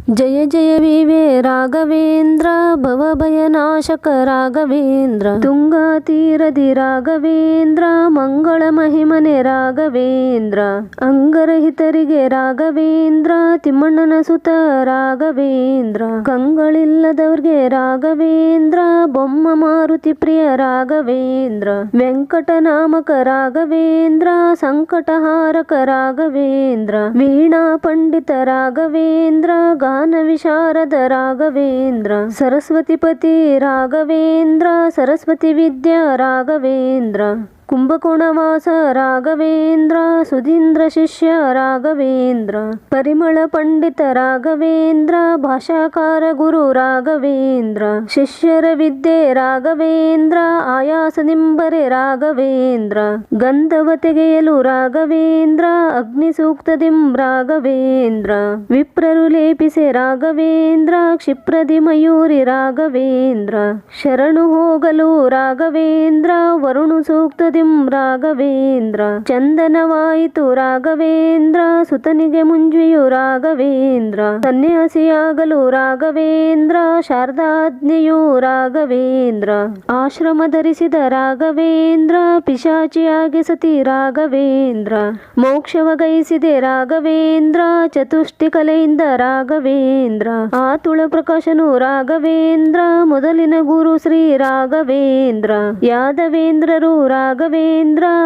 ಜಯ ಜಯ ವಿವೆ ರಾಘವೇಂದ್ರ ಭವಭಯನಾಶಕ ರಾಘವೇಂದ್ರ ತುಂಗಾ ತೀರದಿ ರಾಘವೇಂದ್ರ ಮಂಗಳ ಮಹಿಮನೆ ರಾಘವೇಂದ್ರ ಅಂಗರಹಿತರಿಗೆ ರಾಘವೇಂದ್ರ ತಿಮ್ಮಣ್ಣನ ಸುತ ರಾಘವೇಂದ್ರ ಕಂಗಳಿಲ್ಲದವ್ರಿಗೆ ರಾಘವೇಂದ್ರ ಬೊಮ್ಮ ಮಾರುತಿ ಪ್ರಿಯ ರಾಘವೇಂದ್ರ ವೆಂಕಟನಾಮಕ ರಾಘವೇಂದ್ರ ಸಂಕಟಹಾರಕ ರಾಘವೇಂದ್ರ ವೀಣಾ ಪಂಡಿತ ರಾಘವೇಂದ್ರ ಗಾನ ವಿಶಾರದ ರಾಘವೇಂದ್ರ ಸರಸ್ವತಿಪತಿ ರಾಘವೇಂದ್ರ ಸರಸ್ವತಿ ವಿದ್ಯಾ ರಾಘವೇಂದ್ರ ಕುಂಭಕೋಣವಾಸ ರಾಘವೇಂದ್ರ ಸುಧೀಂದ್ರ ಶಿಷ್ಯ ರಾಘವೇಂದ್ರ ಪರಿಮಳ ಪಂಡಿತ ರಾಘವೇಂದ್ರ ಭಾಷಾಕಾರ ಗುರು ರಾಘವೇಂದ್ರ ಶಿಷ್ಯರ ವಿದ್ಯೆ ರಾಘವೇಂದ್ರ ಆಯಾಸ ನಿಂಬರೆ ರಾಘವೇಂದ್ರ ಗಂಧವ ತೆಗೆಯಲು ರಾಘವೇಂದ್ರ ಅಗ್ನಿ ಸೂಕ್ತದಿಂ ರಾಘವೇಂದ್ರ ವಿಪ್ರರು ಲೇಪಿಸೆ ರಾಘವೇಂದ್ರ ಕ್ಷಿಪ್ರದಿ ಮಯೂರಿ ರಾಘವೇಂದ್ರ ಶರಣು ಹೋಗಲು ರಾಘವೇಂದ್ರ ವರುಣು ಸೂಕ್ತದಿ ರಾಘವೇಂದ್ರ ಚಂದನವಾಯಿತು ರಾಘವೇಂದ್ರ ಸುತನಿಗೆ ಮುಂಜ್ವಿಯು ರಾಘವೇಂದ್ರ ಸನ್ಯಾಸಿಯಾಗಲು ರಾಘವೇಂದ್ರ ಶಾರದಾಜ್ಞೆಯು ರಾಘವೇಂದ್ರ ಆಶ್ರಮ ಧರಿಸಿದ ರಾಘವೇಂದ್ರ ಪಿಶಾಚಿಯಾಗಿ ಸತಿ ರಾಘವೇಂದ್ರ ಮೋಕ್ಷವಗೈಸಿದೆ ರಾಘವೇಂದ್ರ ಚತುಷ್ಟಿ ಕಲೆಯಿಂದ ರಾಘವೇಂದ್ರ ಆತುಳ ಪ್ರಕಾಶನು ರಾಘವೇಂದ್ರ ಮೊದಲಿನ ಗುರು ಶ್ರೀ ರಾಘವೇಂದ್ರ ಯಾದವೇಂದ್ರರು ರಾಘವೇಂದ್ರ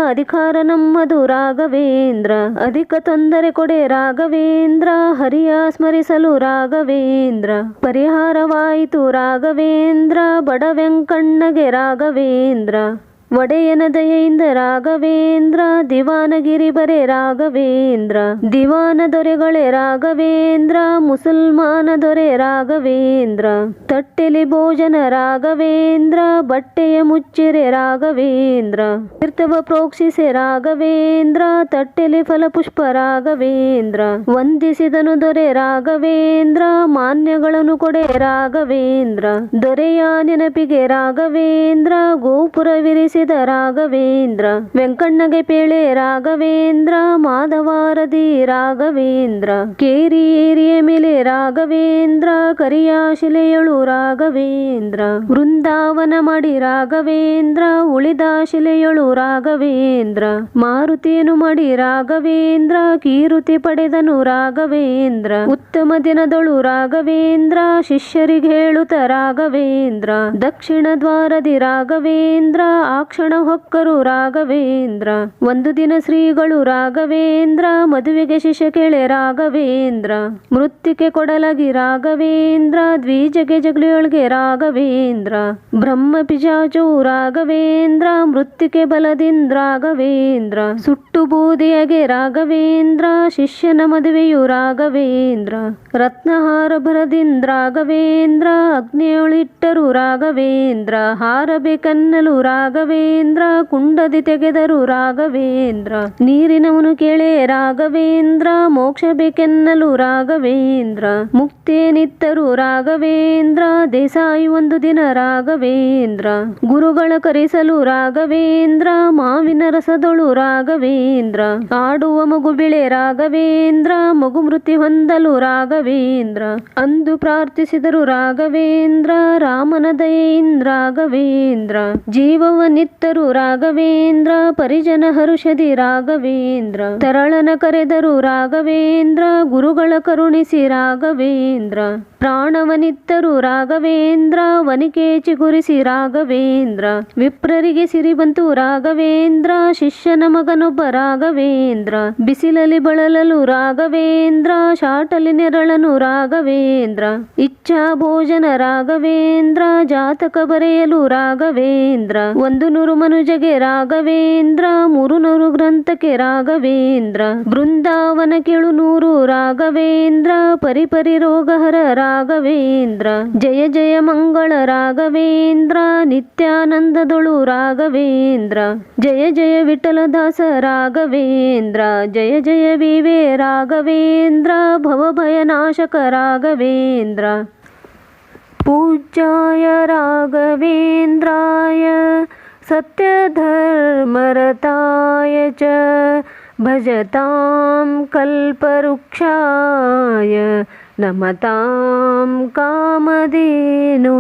ಅಧಿಕಾರ ನಮ್ಮದು ರಾಘವೇಂದ್ರ ಅಧಿಕ ತೊಂದರೆ ಕೊಡೆ ರಾಘವೇಂದ್ರ ಹರಿಯ ಸ್ಮರಿಸಲು ರಾಘವೇಂದ್ರ ಪರಿಹಾರವಾಯಿತು ರಾಘವೇಂದ್ರ ಬಡ ವೆಂಕಣ್ಣಗೆ ರಾಘವೇಂದ್ರ ಒಡೆಯನ ದಯೆಯಿಂದ ರಾಘವೇಂದ್ರ ದಿವಾನಗಿರಿ ಬರೆ ರಾಘವೇಂದ್ರ ದಿವಾನ ದೊರೆಗಳೇ ರಾಘವೇಂದ್ರ ಮುಸಲ್ಮಾನ ದೊರೆ ರಾಘವೇಂದ್ರ ತಟ್ಟೆಲಿ ಭೋಜನ ರಾಘವೇಂದ್ರ ಬಟ್ಟೆಯ ಮುಚ್ಚಿರೆ ರಾಘವೇಂದ್ರ ತೀರ್ಥವ ಪ್ರೋಕ್ಷಿಸೆ ರಾಘವೇಂದ್ರ ತಟ್ಟೆಲಿ ಫಲಪುಷ್ಪ ರಾಘವೇಂದ್ರ ವಂದಿಸಿದನು ದೊರೆ ರಾಘವೇಂದ್ರ ಮಾನ್ಯಗಳನ್ನು ಕೊಡೆ ರಾಘವೇಂದ್ರ ದೊರೆಯ ನೆನಪಿಗೆ ರಾಘವೇಂದ್ರ ಗೋಪುರವಿರಿಸಿ ರಾಘವೇಂದ್ರ ವೆಂಕಣ್ಣಗೆ ಪೇಳೆ ರಾಘವೇಂದ್ರ ಮಾಧವಾರದಿ ರಾಘವೇಂದ್ರ ಕೇರಿ ಏರಿಯ ಮೇಲೆ ರಾಘವೇಂದ್ರ ಕರಿಯ ಶಿಲೆಯಳು ರಾಘವೇಂದ್ರ ವೃಂದಾವನ ಮಾಡಿ ರಾಘವೇಂದ್ರ ಉಳಿದ ಶಿಲೆಯಳು ರಾಘವೇಂದ್ರ ಮಾರುತಿಯನ್ನು ಮಾಡಿ ರಾಘವೇಂದ್ರ ಕೀರುತಿ ಪಡೆದನು ರಾಘವೇಂದ್ರ ಉತ್ತಮ ದಿನದಳು ರಾಘವೇಂದ್ರ ಶಿಷ್ಯರಿಗೆ ಹೇಳುತ್ತ ರಾಘವೇಂದ್ರ ದಕ್ಷಿಣ ದ್ವಾರದಿ ರಾಘವೇಂದ್ರ ಕ್ಷಣ ಹೊಕ್ಕರು ರಾಘವೇಂದ್ರ ಒಂದು ದಿನ ಶ್ರೀಗಳು ರಾಘವೇಂದ್ರ ಮದುವೆಗೆ ಶಿಷ್ಯ ಕೇಳೆ ರಾಘವೇಂದ್ರ ಮೃತ್ತಿಕೆ ಕೊಡಲಾಗಿ ರಾಘವೇಂದ್ರ ದ್ವಿಜಗೆ ಜಗಳಿಯೊಳಗೆ ರಾಘವೇಂದ್ರ ಬ್ರಹ್ಮ ಪಿಶಾಚವು ರಾಘವೇಂದ್ರ ಮೃತ್ತಿಕೆ ಬಲದಿಂದ ರಾಘವೇಂದ್ರ ಸುಟ್ಟು ಬೂದಿಯಗೆ ರಾಘವೇಂದ್ರ ಶಿಷ್ಯನ ಮದುವೆಯು ರಾಘವೇಂದ್ರ ರತ್ನಹಾರ ಭರದಿಂದ ರಾಘವೇಂದ್ರ ಅಗ್ನಿಯೊಳಿಟ್ಟರು ರಾಘವೇಂದ್ರ ಹಾರಬೇಕನ್ನಲು ರಾಘವೇಂದ್ರ ಕುಂಡದಿ ತೆಗೆದರು ರಾಘವೇಂದ್ರ ನೀರಿನವನು ಕೇಳೆ ರಾಘವೇಂದ್ರ ಮೋಕ್ಷ ಬೇಕೆನ್ನಲು ರಾಘವೇಂದ್ರ ಮುಕ್ತೇನಿತ್ತರು ರಾಘವೇಂದ್ರ ದೇಸಾಯಿ ಒಂದು ದಿನ ರಾಘವೇಂದ್ರ ಗುರುಗಳ ಕರೆಸಲು ರಾಘವೇಂದ್ರ ಮಾವಿನ ರಸದೊಳು ರಾಘವೇಂದ್ರ ಆಡುವ ಮಗು ಬಿಳೆ ರಾಘವೇಂದ್ರ ಮಗು ಮೃತ್ಯು ಹೊಂದಲು ರಾಘವೇಂದ್ರ ಅಂದು ಪ್ರಾರ್ಥಿಸಿದರು ರಾಘವೇಂದ್ರ ರಾಮನ ದಯೆಯಿಂದ ರಾಘವೇಂದ್ರ ಜೀವವನಿತ್ತರು ರಾಘವೇಂದ್ರ ಪರಿಜನ ಹರುಷದಿ ರಾಘವೇಂದ್ರ ತರಳನ ಕರೆದರು ರಾಘವೇಂದ್ರ ಗುರುಗಳ ಕರುಣಿಸಿ ರಾಘವೇಂದ್ರ ಪ್ರಾಣವನಿತ್ತರು ರಾಘವೇಂದ್ರ ವನಿಕೆ ಚಿಗುರಿಸಿ ರಾಘವೇಂದ್ರ ವಿಪ್ರರಿಗೆ ಸಿರಿ ಬಂತು ರಾಘವೇಂದ್ರ ಶಿಷ್ಯನ ಮಗನೊಬ್ಬ ರಾಘವೇಂದ್ರ ಬಿಸಿಲಲ್ಲಿ ಬಳಲಲು ರಾಘವೇಂದ್ರ ಶಾಟಲಿ ನೆರಳನು ರಾಘವೇಂದ್ರ ಇಚ್ಛಾ ಭೋಜನ ರಾಘವೇಂದ್ರ ಜಾತಕ ಬರೆಯಲು ರಾಘವೇಂದ್ರ 100 ಮನುಜಗೆ ರಾಘವೇಂದ್ರ 300 ಗ್ರಂಥಕ್ಕೆ ರಾಘವೇಂದ್ರ ಬೃಂದಾವನ ಕೇಳು 100 ರಾಘವೇಂದ್ರ ಪರಿಪರಿ ರೋಗಹರ ರಾಘವೇಂದ್ರ ಜಯ ಜಯ ಮಂಗಳ ರಾಘವೇಂದ್ರ ನಿತ್ಯಾನಂದದೊಳು ರಾಘವೇಂದ್ರ ಜಯ ಜಯ ವಿಠಲದಾಸ ರಾಘವೇಂದ್ರ ಜಯ ಜಯ ವಿವೆ ರಾಘವೇಂದ್ರ ಭವಭಯನಾಶಕ ರಾಘವೇಂದ್ರ पूज्याय राघवेन्द्राय सत्यधर्मरताय च भजतां कल्पवृक्षाय ನಮತಾಂ ಕಾಮಧೇನು